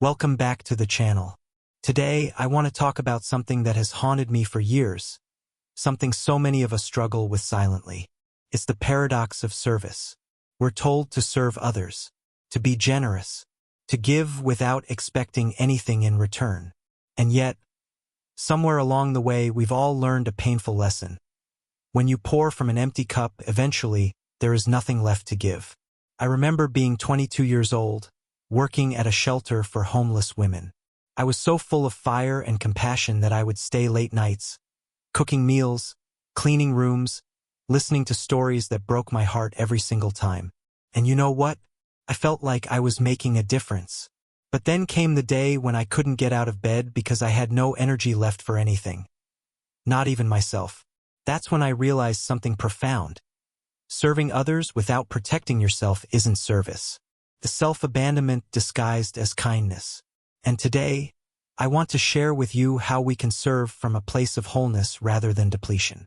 Welcome back to the channel. Today, I want to talk about something that has haunted me for years, something so many of us struggle with silently. It's the paradox of service. We're told to serve others, to be generous, to give without expecting anything in return. And yet, somewhere along the way, we've all learned a painful lesson. When you pour from an empty cup, eventually, there is nothing left to give. I remember being 22 years old, working at a shelter for homeless women. I was so full of fire and compassion that I would stay late nights, cooking meals, cleaning rooms, listening to stories that broke my heart every single time. And you know what? I felt like I was making a difference. But then came the day when I couldn't get out of bed because I had no energy left for anything. Not even myself. That's when I realized something profound. Serving others without protecting yourself isn't service. The self-abandonment disguised as kindness. And today, I want to share with you how we can serve from a place of wholeness rather than depletion.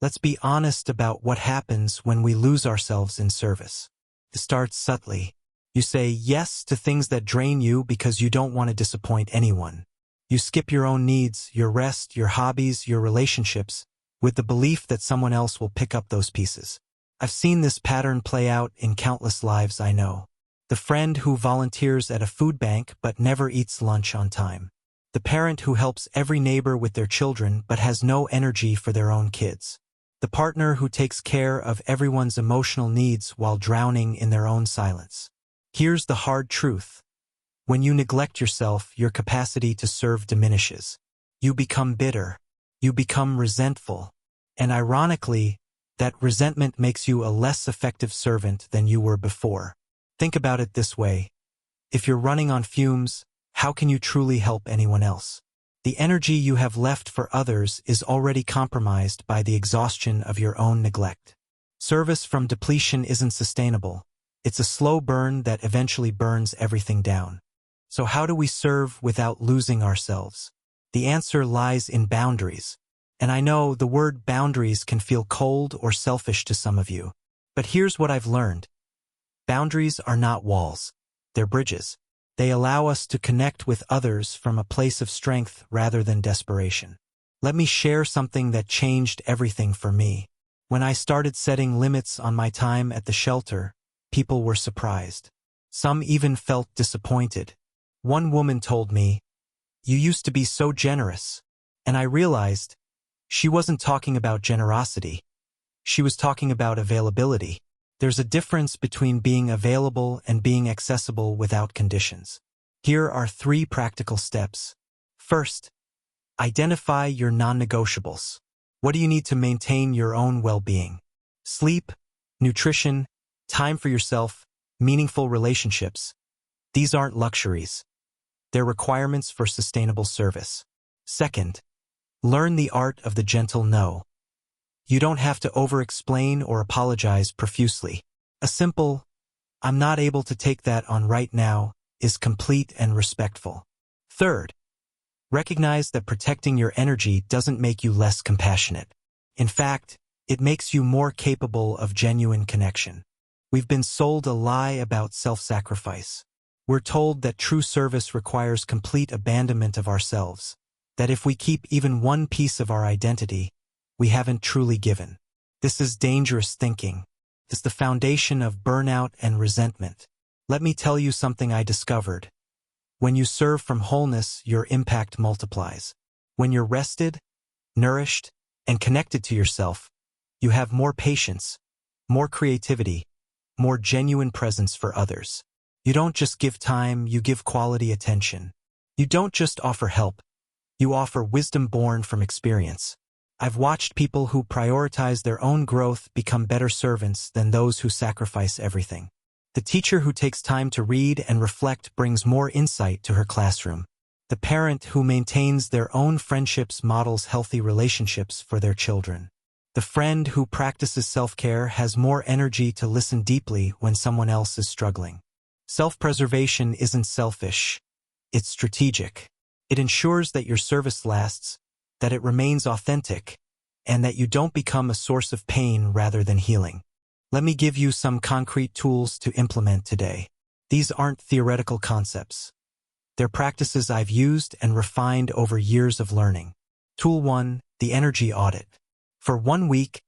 Let's be honest about what happens when we lose ourselves in service. It starts subtly. You say yes to things that drain you because you don't want to disappoint anyone. You skip your own needs, your rest, your hobbies, your relationships, with the belief that someone else will pick up those pieces. I've seen this pattern play out in countless lives I know. The friend who volunteers at a food bank but never eats lunch on time. The parent who helps every neighbor with their children but has no energy for their own kids. The partner who takes care of everyone's emotional needs while drowning in their own silence. Here's the hard truth. When you neglect yourself, your capacity to serve diminishes. You become bitter. You become resentful. And ironically, that resentment makes you a less effective servant than you were before. Think about it this way. If you're running on fumes, how can you truly help anyone else? The energy you have left for others is already compromised by the exhaustion of your own neglect. Service from depletion isn't sustainable. It's a slow burn that eventually burns everything down. So how do we serve without losing ourselves? The answer lies in boundaries. And I know the word boundaries can feel cold or selfish to some of you. But here's what I've learned. Boundaries are not walls. They're bridges. They allow us to connect with others from a place of strength rather than desperation. Let me share something that changed everything for me. When I started setting limits on my time at the shelter, people were surprised. Some even felt disappointed. One woman told me, "You used to be so generous." And I realized she wasn't talking about generosity. She was talking about availability. There's a difference between being available and being accessible without conditions. Here are 3 practical steps. First, identify your non-negotiables. What do you need to maintain your own well-being? Sleep, nutrition, time for yourself, meaningful relationships. These aren't luxuries. They're requirements for sustainable service. Second, learn the art of the gentle no. You don't have to over-explain or apologize profusely. A simple, "I'm not able to take that on right now," is complete and respectful. Third, recognize that protecting your energy doesn't make you less compassionate. In fact, it makes you more capable of genuine connection. We've been sold a lie about self-sacrifice. We're told that true service requires complete abandonment of ourselves, that if we keep even one piece of our identity, we haven't truly given. This is dangerous thinking. It's the foundation of burnout and resentment. Let me tell you something I discovered. When you serve from wholeness, your impact multiplies. When you're rested, nourished, and connected to yourself, you have more patience, more creativity, more genuine presence for others. You don't just give time, you give quality attention. You don't just offer help, you offer wisdom born from experience. I've watched people who prioritize their own growth become better servants than those who sacrifice everything. The teacher who takes time to read and reflect brings more insight to her classroom. The parent who maintains their own friendships models healthy relationships for their children. The friend who practices self-care has more energy to listen deeply when someone else is struggling. Self-preservation isn't selfish, it's strategic. It ensures that your service lasts, that it remains authentic, and that you don't become a source of pain rather than healing. Let me give you some concrete tools to implement today. These aren't theoretical concepts. They're practices I've used and refined over years of learning. Tool 1, the energy audit. For 1 week,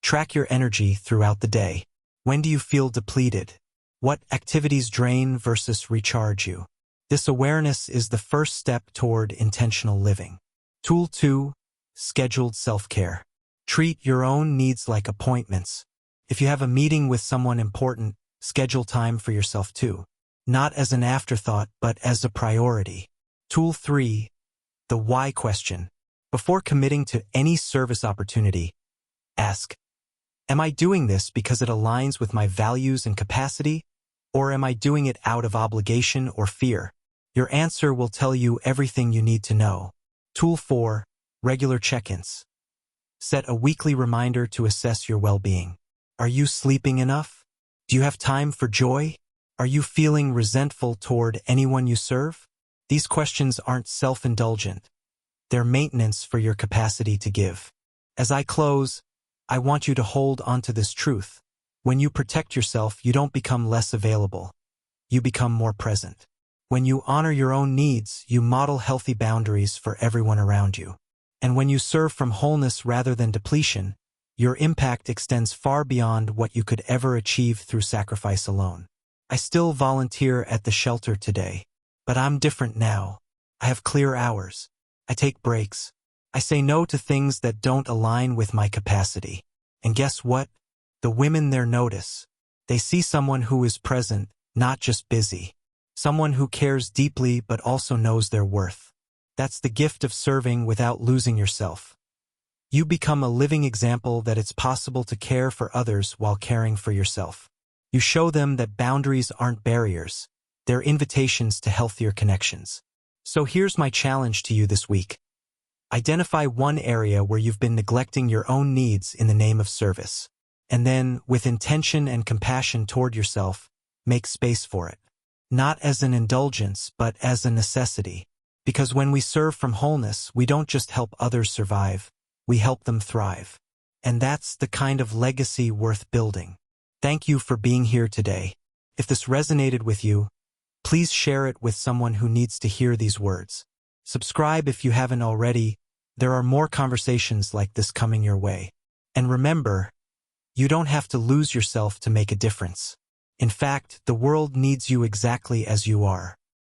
track your energy throughout the day. When do you feel depleted? What activities drain versus recharge you? This awareness is the first step toward intentional living. Tool 2, scheduled self-care. Treat your own needs like appointments. If you have a meeting with someone important, schedule time for yourself too. Not as an afterthought, but as a priority. Tool 3, the why question. Before committing to any service opportunity, ask, am I doing this because it aligns with my values and capacity, or am I doing it out of obligation or fear? Your answer will tell you everything you need to know. Tool 4, regular check-ins. Set a weekly reminder to assess your well-being. Are you sleeping enough? Do you have time for joy? Are you feeling resentful toward anyone you serve? These questions aren't self-indulgent. They're maintenance for your capacity to give. As I close, I want you to hold onto this truth. When you protect yourself, you don't become less available. You become more present. When you honor your own needs, you model healthy boundaries for everyone around you. And when you serve from wholeness rather than depletion, your impact extends far beyond what you could ever achieve through sacrifice alone. I still volunteer at the shelter today, but I'm different now. I have clear hours. I take breaks. I say no to things that don't align with my capacity. And guess what? The women there notice. They see someone who is present, not just busy. Someone who cares deeply but also knows their worth. That's the gift of serving without losing yourself. You become a living example that it's possible to care for others while caring for yourself. You show them that boundaries aren't barriers. They're invitations to healthier connections. So here's my challenge to you this week. Identify one area where you've been neglecting your own needs in the name of service. And then, with intention and compassion toward yourself, make space for it. Not as an indulgence, but as a necessity. Because when we serve from wholeness, we don't just help others survive, we help them thrive. And that's the kind of legacy worth building. Thank you for being here today. If this resonated with you, please share it with someone who needs to hear these words. Subscribe if you haven't already. There are more conversations like this coming your way. And remember, you don't have to lose yourself to make a difference. In fact, the world needs you exactly as you are.